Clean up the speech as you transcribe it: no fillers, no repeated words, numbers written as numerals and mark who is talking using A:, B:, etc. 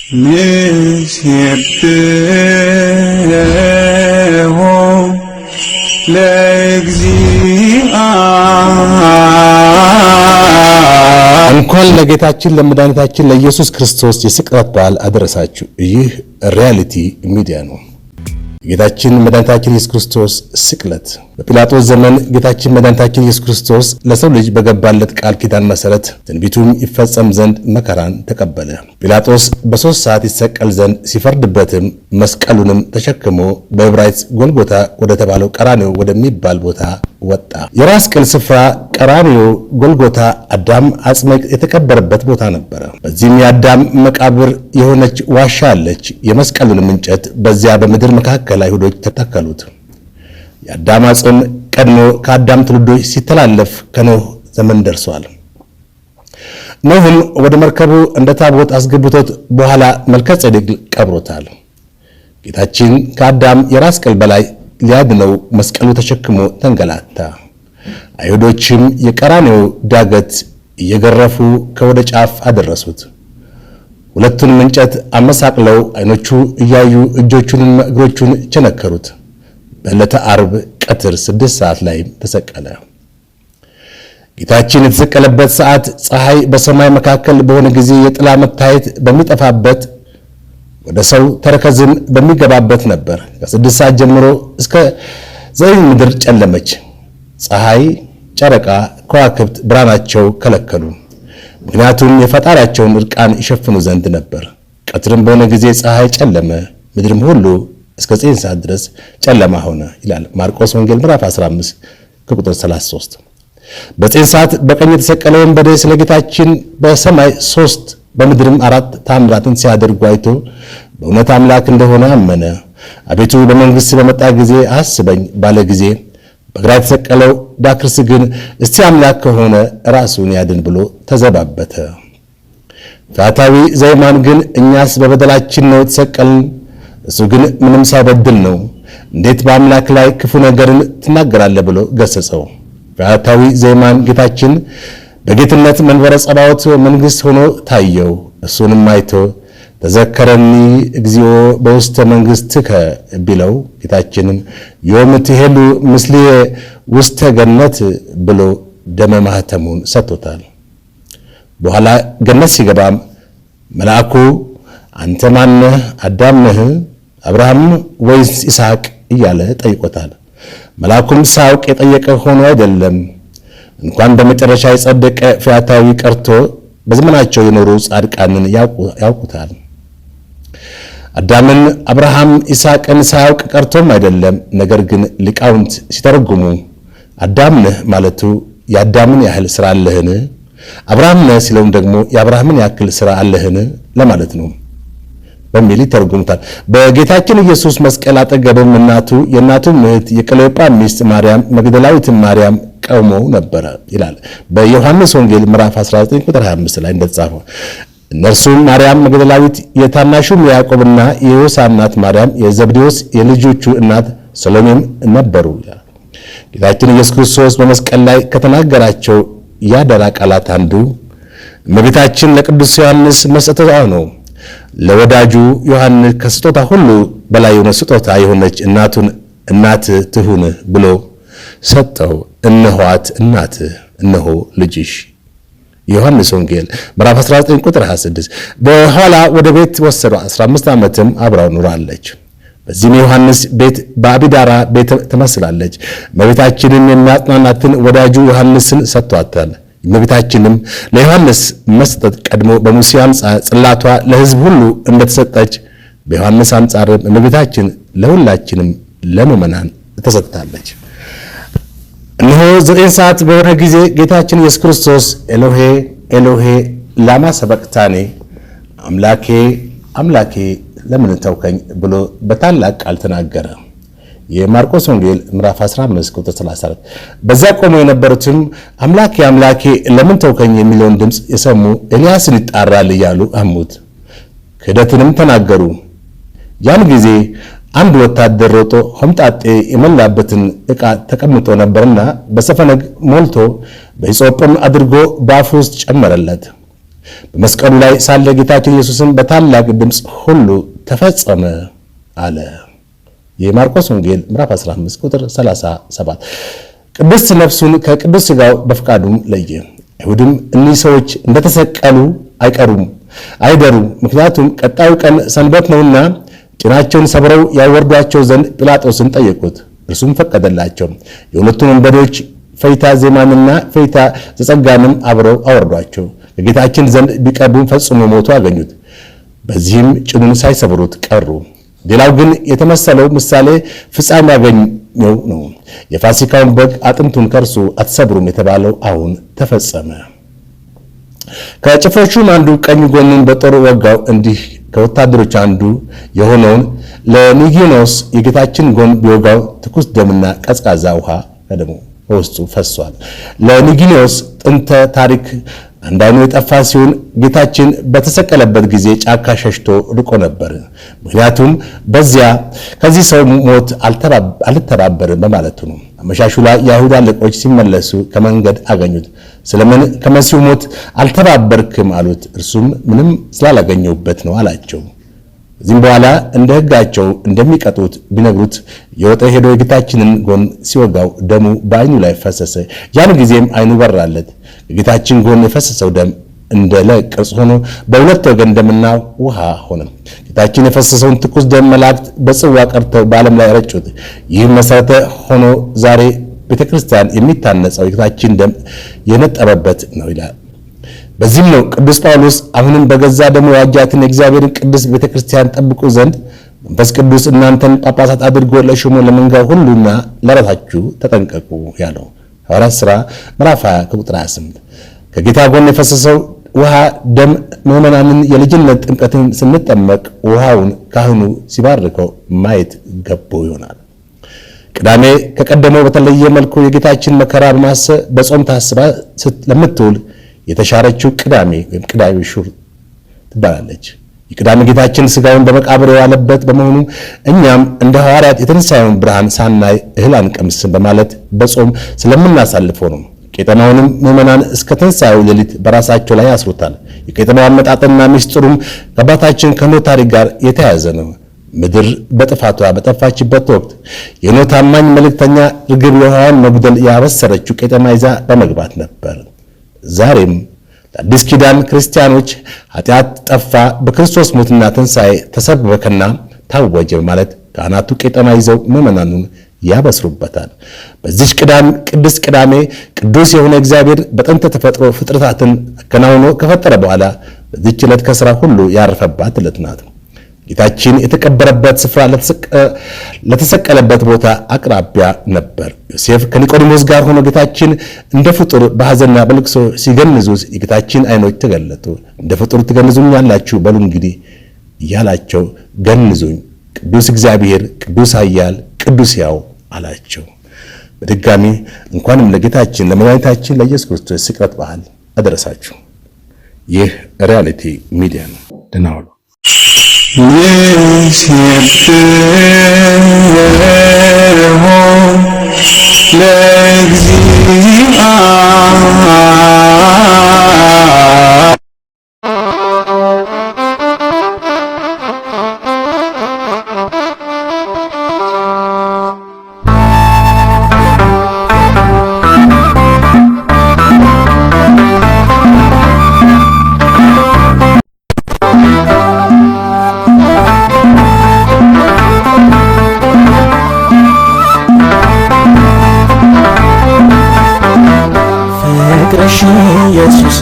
A: ንሴብሖ ለእግዚአብሔር።
B: እንኳን ለጌታችን ለመድኃኒታችን ለኢየሱስ ክርስቶስ የስቅለት በዓል አደረሳችሁ። ይህ ሪያሊቲ ሚዲያ ነው። ጌታችን መድኃኒታችን ኢየሱስ ክርስቶስ ስቅለት በጲላጦስ ዘመን ጌታችን መድኃኒታችን ኢየሱስ ክርስቶስ ለሰው ልጅ በገባለት ቃል ኪዳን መሰረት ትንቢቱም ይፈጸም ዘንድ መከራን ተቀበለ። ጲላጦስ በ3 ሰዓት ይሰቀል ዘንድ ሲፈርድበትም መስቀሉንም ተሸክሞ በዕብራይስጥ ጎልጎታ ወደ ተባለው ቀራንዮ ወደሚባል ቦታ ወጣ። የራስ ቅል ስፍራ ቀራንዮ ጎልጎታ አዳም አጽም የተቀበረበት ቦታ ነበረ። በዚህም የአዳም መቃብር የሆነች ዋሻ አለች። የመስቀሉንም እንጨት በዚያ በምድር መካከል አይሁዶች ተተከሉት። የአዳም አጽም ቀድሞ ከአዳም ትውልዶች ሲተላለፍ ከኖህ ዘመን ደርሷል። ኖህም ወደ መርከቡ እንደ ታቦት አስገብቶት በኋላ መልከጼዴቅ ቀብሮታል። ጌታችን ከአዳም የራስ ቅል በላይ ሊያድነው መስቀሉ ተሸክሞ ተንገላታ። አይሁዶችም የቀራንዮ ዳገት እየገረፉ ከወደ ጫፍ አደረሱት። ሁለቱንም እንጨት አመሳቅለው አይኖቹ እያዩ እጆቹንና እግሮቹን ቸነከሩት። በዕለተ ዓርብ ቀትር 6 ሰዓት ላይ ተሰቀለ። ጌታችን የተሰቀለበት ሰዓት ፀሐይ በሰማይ መካከል በሆነ ጊዜ የጥላ መታየት በሚጠፋበት ወደ ሰው ተረከዝም በሚገባበት ነበር። ከ6 ሰዓት ጀምሮ እስከ 9 ምድር ጨለመች። ፀሐይ፣ ጨረቃ፣ ከዋክብት ብርሃናቸው ከለከሉ። ምክንያቱም የፈጣሪያቸውን እርቃን ይሸፍኑ ዘንድ ነበር። ቀትርም በሆነ ጊዜ ፀሐይ ጨለመ፣ ምድርም ሁሉ እስከ 9 ሰዓት ድረስ ጨለማ ሆነ ይላል ማርቆስ ወንጌል ምዕራፍ 15 ከቁጥር 33። በ9 ሰዓት በቀኝ የተሰቀለ ወንበዴ ስለ ጌታችን በሰማይ 3 በምድርም 4 ታምራትን ሲያደርጉ አይቶ በእውነት አምላክ እንደሆነ አመነ። አቤቱ በመንግሥት በመጣ ጊዜ አስበኝ ባለ ጊዜ በግራ የተሰቀለው ዳክርስ ግን እስቲ አምላክ ከሆነ ራሱን ያድን ብሎ ተዘባበተ። ፈያታዊ ዘይማን ግን እኛስ በበደላችን ነው የተሰቀልን፣ እሱ ግን ምንም ሳይበድል ነው፣ እንዴት በአምላክ ላይ ክፉ ነገርን ትናገራለህ ብሎ ገሰጸው። ፈያታዊ ዘይማን ጌታችን በጌትነት መንበረ ጸባዖት መንግሥት ሆኖ ታየው። እሱንም አይቶ ተዘከረኒ እግዚኦ በውስተ መንግሥትከ ቢለው ጌታችንም ዮም ትሄሉ ምስሌየ ውስተ ገነት ብሎ ደመ ማኅተሙን ሰጥቶታል። በኋላ ገነት ሲገባም መልአኩ አንተ ማነህ? አዳም ነህ? አብርሃም ወይስ ይስሐቅ እያለ ጠይቆታል። መልአኩም ሳያውቅ የጠየቀ ሆኖ አይደለም። እንኳን በመጨረሻ የጸደቀ ፈያታዊ ቀርቶ በዘመናቸው የኖሩ ጻድቃንን ያውቁታል። አዳምን፣ አብርሃም፣ ይስሐቅን ሳያውቅ ቀርቶም አይደለም። ነገር ግን ሊቃውንት ሲተረጉሙ አዳም ነህ ማለቱ የአዳምን ያህል ሥራ አለህን? አብርሃም ነህ ሲለውም ደግሞ የአብርሃምን ያክል ሥራ አለህን ለማለት ነው በሚል ይተረጉሙታል። በጌታችን ኢየሱስ መስቀል አጠገብም የእናቱ እህት የቀለዮጳ ሚስት ማርያም መግደላዊት ማርያም ቆመው ነበረ ይላል በዮሐንስ ወንጌል ምዕራፍ 19 ቁጥር 25 ላይ እንደተጻፈው። እነርሱም ማርያም መግደላዊት፣ የታናሹም ያዕቆብና የዮሳ እናት ማርያም፣ የዘብዴዎስ የልጆቹ እናት ሰሎሜም ነበሩ ይላል። ጌታችን ኢየሱስ ክርስቶስ በመስቀል ላይ ከተናገራቸው የአደራ ቃላት አንዱ እመቤታችን ለቅዱስ ዮሐንስ መስጠቷ ነው። ለወዳጁ ዮሐንስ ከስጦታ ሁሉ በላይ የሆነ ስጦታ የሆነች እናቱን እናት ትሁን ብሎ ሰጠው። እነኋት እናትህ፣ እነሆ ልጅሽ። የዮሐንስ ወንጌል ምዕራፍ 19 ቁጥር 26። በኋላ ወደ ቤት ወሰዷት። 15 ዓመትም አብራው ኑራለች። በዚህም የዮሐንስ ቤት በአቢዳራ ቤት ትመስላለች። እመቤታችንን የሚያጽናናትን ወዳጁ ዮሐንስን ሰጥቷታል። እመቤታችንም ለዮሐንስ መስጠት ቀድሞ በሙሴ አንጻር ጽላቷ ለሕዝብ ሁሉ እንደተሰጠች በዮሐንስ አንጻርም እመቤታችን ለሁላችንም ለምእመናን ተሰጥታለች። እነሆ 9 ሰዓት በሆነ ጊዜ ጌታችን ኢየሱስ ክርስቶስ ኤሎሄ ኤሎሄ ላማ ሰበቅታኔ፣ አምላኬ አምላኬ ለምን ተውከኝ ብሎ በታላቅ ቃል ተናገረ። የማርቆስ ወንጌል ምዕራፍ 15 ቁጥር 34። በዛ ቆመው የነበሩትም አምላኬ አምላኬ ለምን ተውከኝ የሚለውን ድምፅ የሰሙ ኤልያስን ይጣራል እያሉ አሙት፣ ክህደትንም ተናገሩ። ያን ጊዜ አንድ ወታደር ሮጦ ሆምጣጤ የሞላበትን ዕቃ ተቀምጦ ነበርና በሰፈነግ ሞልቶ በሂሶጵም አድርጎ በአፉ ውስጥ ጨመረለት። በመስቀሉ ላይ ሳለ ጌታችን ኢየሱስም በታላቅ ድምፅ ሁሉ ተፈጸመ አለ። የማርቆስ ወንጌል ምዕራፍ 15 ቁጥር 37። ቅድስት ነፍሱን ከቅዱስ ሥጋው በፍቃዱም ለየ። አይሁድም እኒህ ሰዎች እንደተሰቀሉ አይደሩም፣ ምክንያቱም ቀጣዩ ቀን ሰንበት ነውና ጭናቸውን ሰብረው ያወርዷቸው ዘንድ ጲላጦስን ጠየቁት። እርሱም ፈቀደላቸው። የሁለቱም ወንበዴዎች ፈይታ ዜማንና ፈይታ ዘጸጋንም አብረው አወርዷቸው። ከጌታችን ዘንድ ቢቀርቡም ፈጽሞ ሞቶ አገኙት። በዚህም ጭኑን ሳይሰብሩት ቀሩ። ሌላው ግን የተመሰለው ምሳሌ ፍጻሜ ያገኘው ነው። የፋሲካውን በግ አጥንቱን ከእርሱ አትሰብሩም የተባለው አሁን ተፈጸመ። ከጭፍሮቹም አንዱ ቀኝ ጎኑን በጦር ወጋው። እንዲህ ከወታደሮች አንዱ የሆነውን ለኒጊኖስ የጌታችን ጎን ቢወጋው ትኩስ ደምና ቀዝቃዛ ውሃ ከደሙ በውስጡ ፈሷል። ለኒጊኖስ ጥንተ ታሪክ አንድ ዓይኑ የጠፋ ሲሆን ጌታችን በተሰቀለበት ጊዜ ጫካ ሸሽቶ ርቆ ነበር። ምክንያቱም ከዚህ ሰው ሞት አልተባበርም በማለቱ ነው። አመሻሹ ላይ የአይሁድ አለቆች ሲመለሱ ከመንገድ አገኙት። ስለምን ከመሲሁ ሞት አልተባበርክም አሉት። እርሱም ምንም ስላላገኘሁበት ነው አላቸው። ከዚህም በኋላ እንደ ሕጋቸው እንደሚቀጡት ቢነግሩት የወጣ ሄዶ የጌታችንን ጎን ሲወጋው ደሙ በዓይኑ ላይ ፈሰሰ። ያን ጊዜም ዓይኑ በራለት። የጌታችን ጎን የፈሰሰው ደም እንደ ቅርጽ ሆኖ በሁለት ወገን ደምና ውሃ ሆነ። ጌታችን የፈሰሰውን ትኩስ ደም መላእክት በጽዋ ቀርተው በዓለም ላይ ረጩት። ይህም መሠረተ ሆኖ ዛሬ ቤተክርስቲያን የሚታነጸው የጌታችን ደም የነጠበበት ነው ይላል። በዚህም ነው ቅዱስ ጳውሎስ አሁንም በገዛ ደሙ የዋጃትን የእግዚአብሔርን ቅድስት ቤተክርስቲያን ጠብቁ ዘንድ መንፈስ ቅዱስ እናንተን ጳጳሳት አድርጎ ለሾሞ ለመንጋው ሁሉና ለራሳችሁ ተጠንቀቁ ያለው ሐዋርያት ሥራ ምዕራፍ 20 ቁጥር 28። ከጌታ ጎን የፈሰሰው ውሃ ደም ምዕመናንን የልጅነት ጥምቀትን ስንጠመቅ ውሃውን ካህኑ ሲባርከው ማየት ገቦ ይሆናል። ቅዳሜ ከቀደመው በተለየ መልኩ የጌታችን መከራ በማሰብ በጾም ታስባ ለምትውል የተሻረችው ቅዳሜ ወይም ቅዳሜ ሹር ትባላለች። የቅዳሜ ጌታችን ሥጋውን በመቃብር የዋለበት በመሆኑ እኛም እንደ ሐዋርያት የትንሣኤውን ብርሃን ሳናይ እህል አንቀምስም በማለት በጾም ስለምናሳልፈው ነው። ቄጠማውንም ምዕመናን እስከ ትንሣኤው ሌሊት በራሳቸው ላይ ያስሩታል። የቄጠማው አመጣጥና ምስጢሩም ከአባታችን ከኖህ ታሪክ ጋር የተያያዘ ነው። ምድር በጥፋቷ በጠፋችበት ወቅት የኖህ ታማኝ መልእክተኛ ርግብ የውሃዋን መጉደል ያበሰረችው ቄጠማ ይዛ በመግባት ነበር። ዛሬም ለአዲስ ኪዳን ክርስቲያኖች ኃጢአት ጠፋ፣ በክርስቶስ ሞትና ትንሣኤ ተሰበከና ታወጀ ማለት ካህናቱ ቄጠማ ይዘው ምዕመናኑን ያበስሩበታል። በዚህ ቅድስት ቅዳሜ ቅዱስ የሆነ እግዚአብሔር በጥንተ ተፈጥሮ ፍጥረታትን አከናውኖ ከፈጠረ በኋላ በዚህች ዕለት ከሥራ ሁሉ ያረፈባት ዕለት ናት። ጌታችን የተቀበረበት ስፍራ ለተሰቀለበት ቦታ አቅራቢያ ነበር። ዮሴፍ ከኒቆዲሞስ ጋር ሆኖ ጌታችን እንደ ፍጡር በሐዘንና በልቅሶ ሲገንዙት የጌታችን ዓይኖች ተገለጡ። እንደ ፍጡር ትገንዙኛላችሁ በሉ እንግዲህ እያላቸው ገንዙኝ፣ ቅዱስ እግዚአብሔር፣ ቅዱስ ኃያል፣ ቅዱስ ሕያው አላቸው። በድጋሚ እንኳንም ለጌታችን ለመድኃኒታችን ለኢየሱስ ክርስቶስ ስቅለት በዓል አደረሳችሁ። ይህ ሪያሊቲ ሚዲያ ነው። ደህና ዋሉ።
C: ፍቅርሽ ኢየሱስ